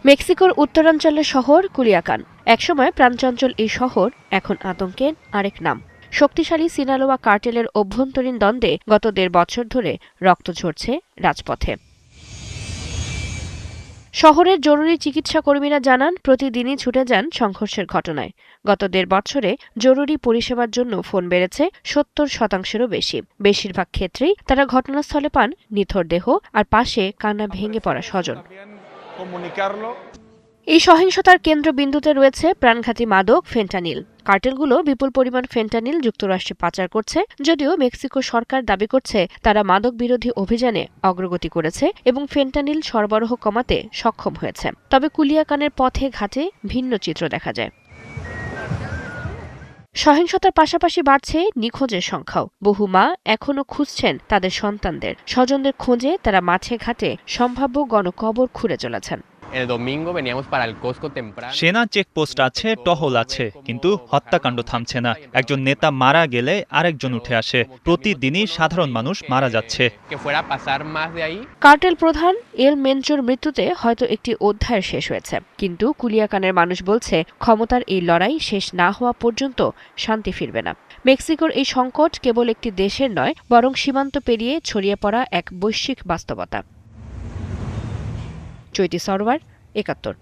মেক্সিকোর উত্তরাঞ্চলের শহর কুলিয়াকান। একসময় প্রাণচঞ্চল এই শহর এখন আতঙ্কের আরেক নাম। শক্তিশালী সিনালোয়া কার্টেলের অভ্যন্তরীণ দ্বন্দ্বে গত ১.৫ বছর ধরে রক্ত ঝরছে রাজপথে। শহরের জরুরি চিকিৎসা কর্মীরা জানান, প্রতিদিনই ছুটে যান সংঘর্ষের ঘটনায়। গত ১.৫ বছরে জরুরি পরিষেবার জন্য ফোন বেড়েছে ৭০%-এরও বেশি। বেশিরভাগ ক্ষেত্রেই তারা ঘটনাস্থলে পান নিথর দেহ আর পাশে কান্না ভেঙে পড়া স্বজন। এই সহিংসতার কেন্দ্রবিন্দুতে রয়েছে প্রাণঘাতী মাদক ফেন্টানিল। কার্টেলগুলো বিপুল পরিমাণ ফেন্টানিল যুক্তরাষ্ট্রে পাচার করছে, যদিও মেক্সিকো সরকার দাবি করছে তারা মাদক বিরোধী অভিযানে অগ্রগতি করেছে এবং ফেন্টানিল সরবরাহ কমাতে সক্ষম হয়েছে। তবে কুলিয়াকানের পথে ঘাটে ভিন্ন চিত্র দেখা যায়। সহিংসতার পাশাপাশি বাড়ছে নিখোঁজের সংখ্যাও। বহু মা এখনও খুঁজছেন তাদের সন্তানদের। স্বজনদের খোঁজে তারা মাঠে ঘাটে সম্ভাব্য গণকবর খুঁড়ে চলেছেন। সেনা চেকপোস্ট আছে, টহল আছে, কিন্তু হত্যাকাণ্ড থামছে না। একজন নেতা মারা গেলে আরেকজন উঠে আসে। প্রতিদিনই সাধারণ মানুষ মারা যাচ্ছে। কার্টেল প্রধান এল মেনচোর মৃত্যুতে হয়তো একটি অধ্যায় শেষ হয়েছে, কিন্তু কুলিয়াকানের মানুষ বলছে ক্ষমতার এই লড়াই শেষ না হওয়া পর্যন্ত শান্তি ফিরবে না। মেক্সিকোর এই সংকট কেবল একটি দেশের নয়, বরং সীমান্ত পেরিয়ে ছড়িয়ে পড়া এক বৈশ্বিক বাস্তবতা। চৈতি সরওয়ার, ৭১।